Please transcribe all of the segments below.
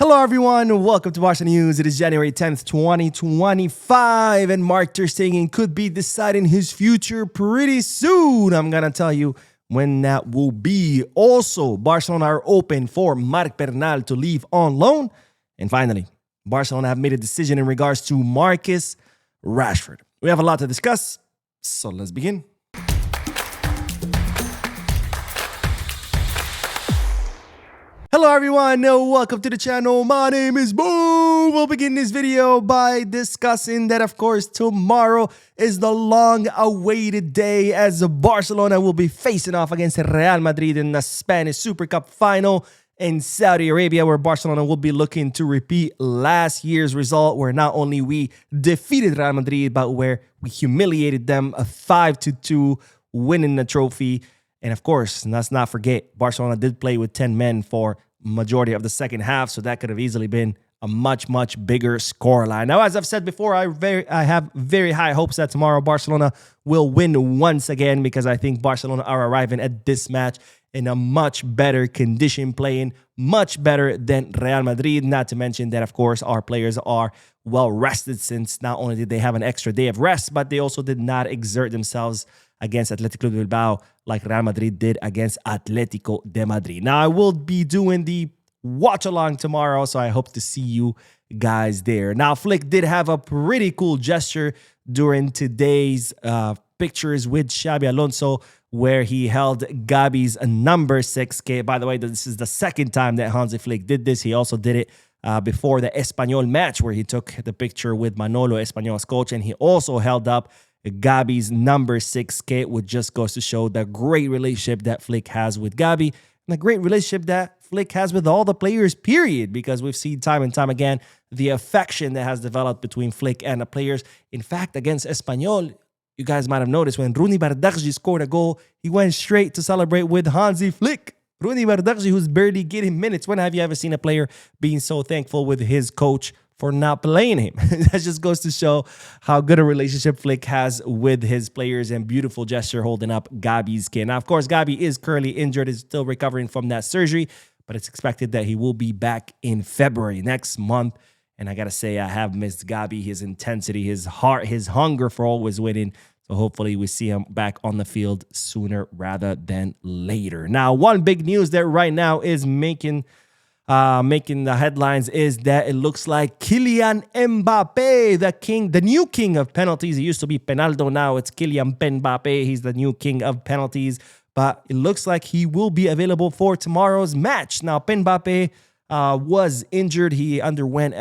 Hello everyone, welcome to Barca News. It is January 10th, 2025, and Ter Stegen could be deciding his future pretty soon. I'm gonna tell you when that will be. Also, Barcelona are open for Bernal to leave on loan. And finally, Barcelona have made a decision in regards to Marcus Rashford. We have a lot to discuss, so let's begin. Hello everyone, welcome to the channel. My name is Boo. We'll begin this video by discussing that, of course, tomorrow is the long-awaited day as Barcelona will be facing off against Real Madrid in the Spanish Super Cup final in Saudi Arabia, where Barcelona will be looking to repeat last year's result, where not only we defeated Real Madrid, but where we humiliated them, a 5-2, winning the trophy. And of course, let's not forget, Barcelona did play with 10 men for majority of the second half, so that could have easily been a much bigger scoreline. Now, as I've said before, I have very high hopes that tomorrow Barcelona will win once again, because I think Barcelona are arriving at this match in a much better condition, playing much better than Real Madrid. Not to mention that, of course, our players are well rested, since not only did they have an extra day of rest, but they also did not exert themselves against Athletic Club de Bilbao like Real Madrid did against Atletico de Madrid. Now, I will be doing the watch-along tomorrow, so I hope to see you guys there. Now, Flick did have a pretty cool gesture during today's pictures with Xabi Alonso, where he held Gavi's number 6 kit. By the way, this is the second time that Hansi Flick did this. He also did it before the Espanyol match, where he took the picture with Manolo, Espanyol's coach, and he also held up Gavi's number 6 kit, which just goes to show the great relationship that Flick has with Gavi, and the great relationship that Flick has with all the players, period, because we've seen time and time again the affection that has developed between Flick and the players. In fact, against Espanyol, you guys might have noticed when Rooney Bardakji scored a goal, he went straight to celebrate with Hansi Flick. Rooney Bardakji, who's barely getting minutes. When have you ever seen a player being so thankful with his coach for not playing him? That just goes to show how good a relationship Flick has with his players, and beautiful gesture holding up Gavi's kit. Now, of course, Gavi is currently injured, is still recovering from that surgery, but it's expected that he will be back in February next month. And I got to say, I have missed Gavi, his intensity, his heart, his hunger for always winning. So hopefully we see him back on the field sooner rather than later. Now, one big news that right now is making the headlines is that it looks like Kylian Mbappe, the new king of penalties. It used to be Penaldo, now it's Kylian Mbappe. He's the new king of penalties, but it looks like he will be available for tomorrow's match. Now, Mbappe was injured. He underwent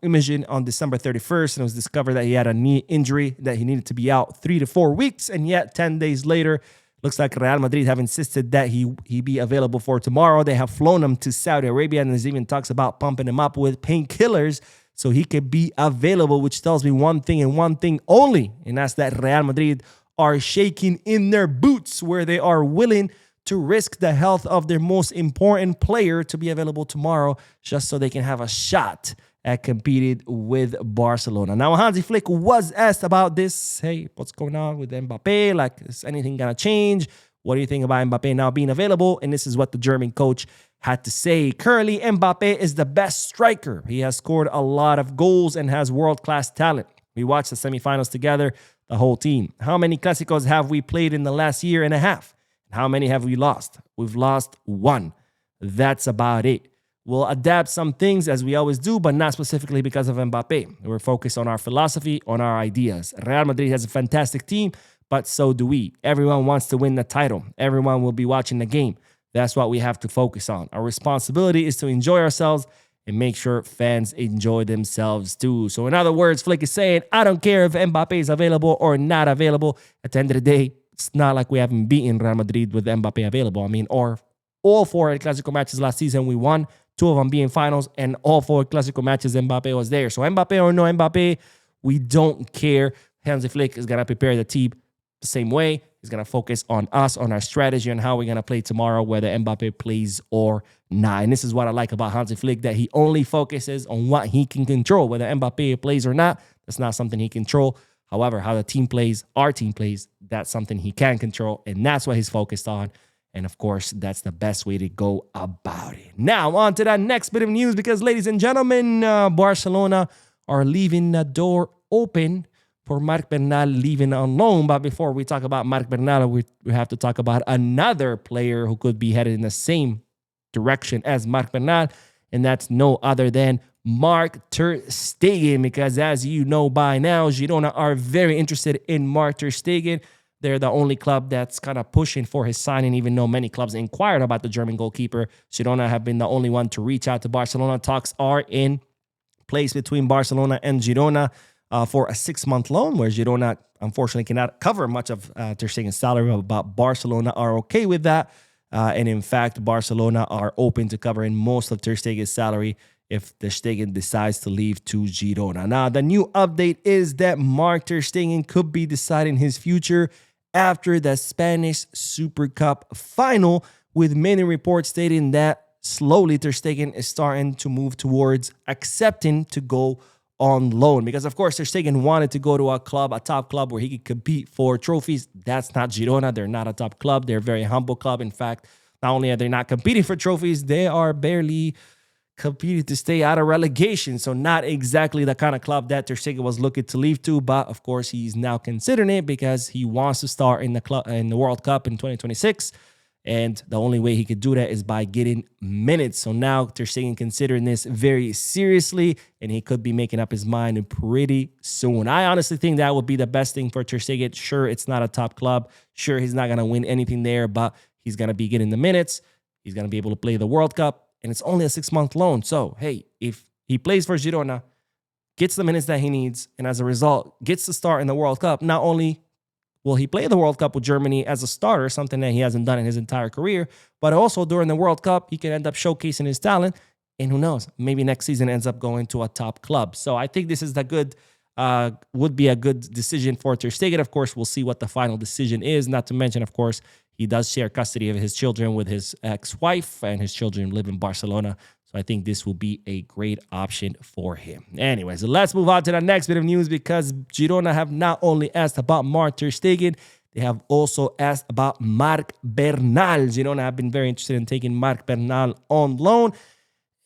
imaging on December 31st, and it was discovered that he had a knee injury, that he needed to be out 3 to 4 weeks, and yet 10 days later, looks like Real Madrid have insisted that he be available for tomorrow. They have flown him to Saudi Arabia, and there's even talks about pumping him up with painkillers so he could be available, which tells me one thing and one thing only, and that's that Real Madrid are shaking in their boots, where they are willing to risk the health of their most important player to be available tomorrow just so they can have a shot at competing with Barcelona. Now, Hansi Flick was asked about this. Hey, what's going on with Mbappe? Like, is anything going to change? What do you think about Mbappe now being available? And this is what the German coach had to say. Currently, Mbappe is the best striker. He has scored a lot of goals and has world-class talent. We watched the semifinals together, the whole team. How many Clásicos have we played in the last year and a half? How many have we lost? We've lost 1. That's about it. We'll adapt some things as we always do, but not specifically because of Mbappe. We're focused on our philosophy, on our ideas. Real Madrid has a fantastic team, but so do we. Everyone wants to win the title. Everyone will be watching the game. That's what we have to focus on. Our responsibility is to enjoy ourselves and make sure fans enjoy themselves too. So in other words, Flick is saying, I don't care if Mbappe is available or not available. At the end of the day, it's not like we haven't beaten Real Madrid with Mbappe available. I mean, or all 4 Clásico matches last season we won, 2 of them being finals, and all 4 Clásico matches Mbappe was there. So Mbappe or no Mbappe, we don't care. Hansi Flick is going to prepare the team the same way. He's going to focus on us, on our strategy, on how we're going to play tomorrow, whether Mbappe plays or not. And this is what I like about Hansi Flick, that he only focuses on what he can control. Whether Mbappe plays or not, that's not something he can control. However, how the team plays, our team plays, that's something he can control, and that's what he's focused on. And of course, that's the best way to go about it. Now, on to that next bit of news, because ladies and gentlemen, Barcelona are leaving the door open for Marc Bernal leaving on loan. But before we talk about Marc Bernal, we have to talk about another player who could be headed in the same direction as Marc Bernal, and that's no other than Marc Ter Stegen, because as you know by now, Girona are very interested in Marc Ter Stegen. They're the only club that's kind of pushing for his signing, even though many clubs inquired about the German goalkeeper. Girona have been the only one to reach out to Barcelona. Talks are in place between Barcelona and Girona for a 6-month loan, where Girona unfortunately cannot cover much of Ter Stegen's salary, but Barcelona are okay with that. And in fact, Barcelona are open to covering most of Ter Stegen's salary if Ter Stegen decides to leave to Girona. Now, the new update is that Marc Ter Stegen could be deciding his future after the Spanish Super Cup final, with many reports stating that slowly Ter Stegen is starting to move towards accepting to go on loan. Because, of course, Ter Stegen wanted to go to a top club where he could compete for trophies. That's not Girona. They're not a top club. They're a very humble club. In fact, not only are they not competing for trophies, they are barely competed to stay out of relegation. So not exactly the kind of club that Ter Stegen was looking to leave to, but of course he's now considering it because he wants to start in the World Cup in 2026. And the only way he could do that is by getting minutes. So now Ter Stegen considering this very seriously, and he could be making up his mind pretty soon. I honestly think that would be the best thing for Ter Stegen. Sure, it's not a top club. Sure, he's not going to win anything there, but he's going to be getting the minutes. He's going to be able to play the World Cup. And it's only a 6-month loan. So, hey, if he plays for Girona, gets the minutes that he needs, and as a result, gets to start in the World Cup, not only will he play the World Cup with Germany as a starter, something that he hasn't done in his entire career, but also during the World Cup, he can end up showcasing his talent. And who knows, maybe next season ends up going to a top club. So I think this is would be a good decision for Ter Stegen. Of course, we'll see what the final decision is. Not to mention, of course, he does share custody of his children with his ex-wife, and his children live in Barcelona. So I think this will be a great option for him. Anyways, let's move on to the next bit of news, because Girona have not only asked about Marc Ter Stegen, they have also asked about Marc Bernal. Girona have been very interested in taking Marc Bernal on loan.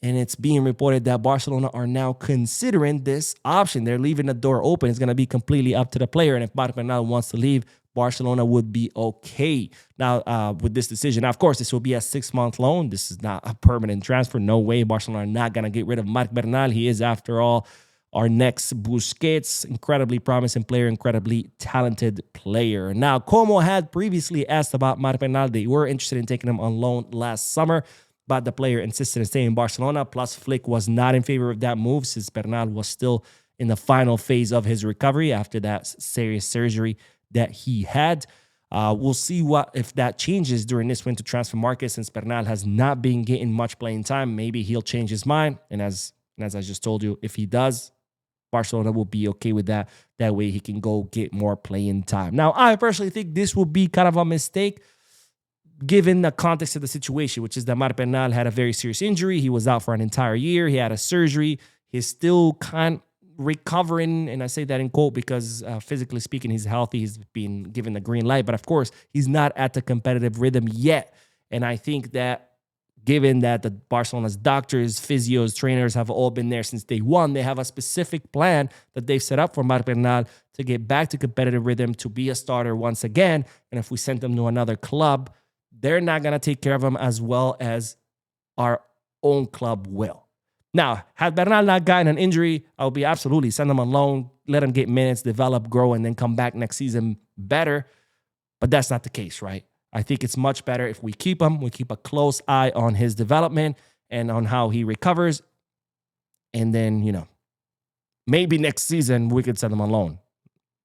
And it's being reported that Barcelona are now considering this option. They're leaving the door open. It's going to be completely up to the player. And if Marc Bernal wants to leave, Barcelona would be okay. Now, with this decision, now, of course, this will be a 6-month loan. This is not a permanent transfer. No way. Barcelona are not going to get rid of Marc Bernal. He is, after all, our next Busquets. Incredibly promising player, incredibly talented player. Now, Como had previously asked about Marc Bernal. They were interested in taking him on loan last summer, but the player insisted in staying in Barcelona. Plus, Flick was not in favor of that move, since Bernal was still in the final phase of his recovery after that serious surgery that he had. We'll see if that changes during this winter transfer market, since Bernal has not been getting much playing time. Maybe he'll change his mind. And as I just told you, if he does, Barcelona will be okay with that. That way he can go get more playing time. Now, I personally think this will be kind of a mistake, given the context of the situation, which is that Marc Bernal had a very serious injury. He was out for an entire year. He had a surgery. He's still kind of recovering, and I say that in quote because physically speaking, he's healthy. He's been given the green light, but of course, he's not at the competitive rhythm yet. And I think that given that the Barcelona's doctors, physios, trainers have all been there since day one, they have a specific plan that they've set up for Marc Bernal to get back to competitive rhythm, to be a starter once again. And if we send him to another club, they're not going to take care of him as well as our own club will. Now, had Bernal not gotten an injury, I would be absolutely send him on loan, let him get minutes, develop, grow, and then come back next season better. But that's not the case, right? I think it's much better if we keep him. We keep a close eye on his development and on how he recovers. And then, maybe next season we could send him on loan.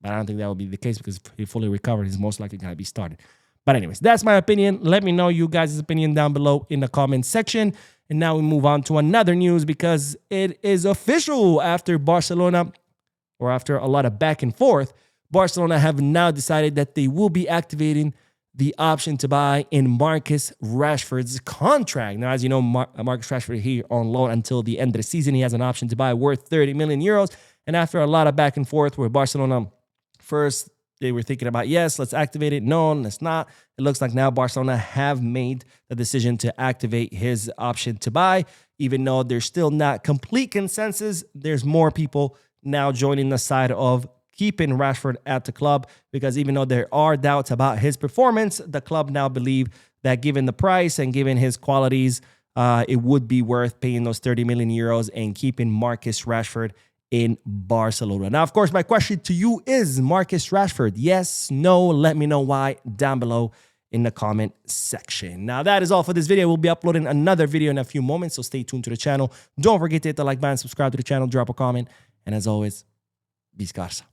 But I don't think that will be the case, because if he fully recovered, he's most likely going to be started. But anyways, that's my opinion. Let me know you guys' opinion down below in the comment section. And now we move on to another news, because it is official. After Barcelona, or after a lot of back and forth, Barcelona have now decided that they will be activating the option to buy in Marcus Rashford's contract. Now, as you know, Marcus Rashford here on loan until the end of the season. He has an option to buy worth 30 million euros. And after a lot of back and forth, where Barcelona first they were thinking about, yes, let's activate it. No, let's not. It looks like now Barcelona have made the decision to activate his option to buy, even though there's still not complete consensus. There's more people now joining the side of keeping Rashford at the club, because even though there are doubts about his performance, the club now believe that given the price and given his qualities, it would be worth paying those 30 million euros and keeping Marcus Rashford in Barcelona. Now, of course, my question to you is Marcus Rashford? Yes, no, let me know why down below in the comment section. Now, that is all for this video. We'll be uploading another video in a few moments, so stay tuned to the channel. Don't forget to hit the like button, subscribe to the channel, drop a comment, and as always, Barça.